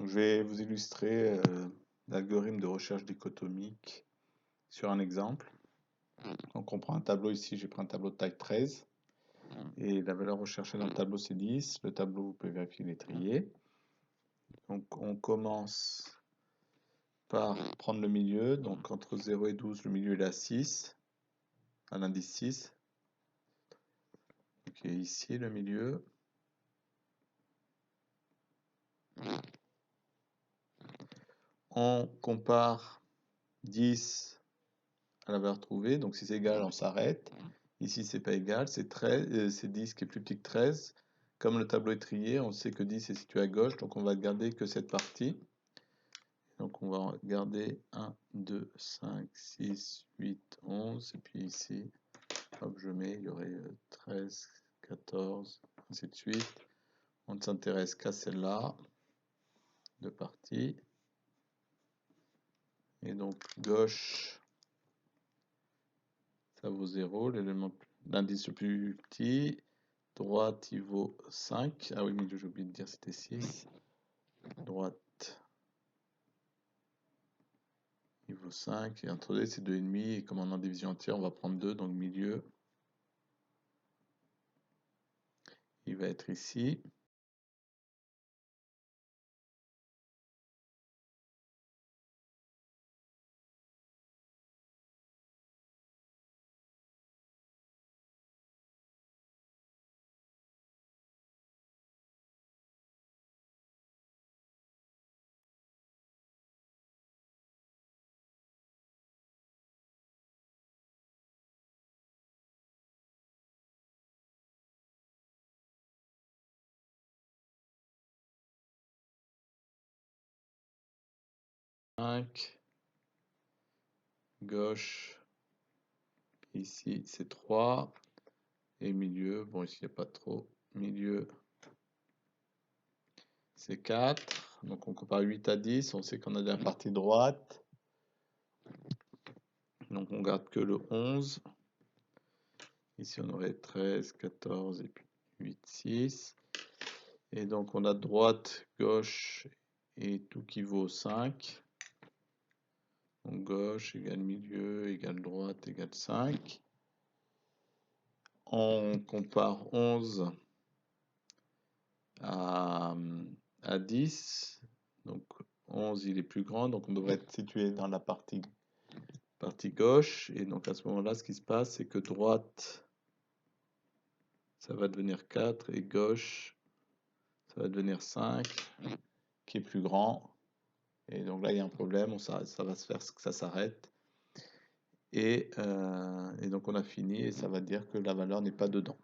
Je vais vous illustrer l'algorithme de recherche dichotomique sur un exemple. Donc on prend un tableau ici, j'ai pris un tableau de taille 13 et la valeur recherchée dans le tableau c'est 10. Le tableau, vous pouvez vérifier, il est trié. Donc on commence par prendre le milieu, donc entre 0 et 12, le milieu il est à 6, à l'indice 6. Ok, ici le milieu. On compare 10 à la valeur trouvée, donc si c'est égal, on s'arrête. Ici, c'est pas égal, c'est 10 qui est plus petit que 13. Comme le tableau est trié, on sait que 10 est situé à gauche, donc on va garder que cette partie. Donc on va garder 1, 2, 5, 6, 8, 11, et puis ici, hop, je mets, il y aurait 13, 14, ainsi de suite. On ne s'intéresse qu'à celle-là, de partie. Et donc gauche, ça vaut 0, l'indice le plus petit. Droite, il vaut 5. Ah oui, mais j'ai oublié de dire c'était 6. Droite, il vaut 5. Et entre deux, c'est 2,5. Et comme on est en division entière, on va prendre 2. Donc milieu, il va être ici. Gauche, ici c'est 3. Et milieu, bon ici il n'y a pas trop. Milieu, c'est 4. Donc on compare 8 à 10. On sait qu'on a de la partie droite. Donc on garde que le 11. Ici on aurait 13, 14 et puis 8, 6. Et donc on a droite, gauche et tout qui vaut 5. Donc gauche égale milieu égale droite égale 5. On compare 11 à 10. Donc 11 il est plus grand, donc on devrait être situé dans la partie gauche. Et donc à ce moment-là, ce qui se passe, c'est que droite, ça va devenir 4 et gauche, ça va devenir 5, qui est plus grand. Et donc là, il y a un problème, ça va se faire que ça s'arrête. Et donc on a fini et ça va dire que la valeur n'est pas dedans.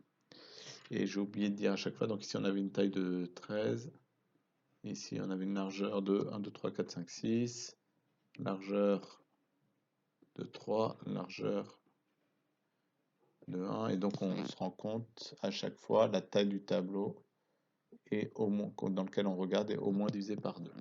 Et j'ai oublié de dire à chaque fois, donc ici on avait une taille de 13, ici on avait une largeur de 1, 2, 3, 4, 5, 6, largeur de 3, largeur de 1, et donc on se rend compte à chaque fois la taille du tableau et dans lequel on regarde est au moins divisé par 2.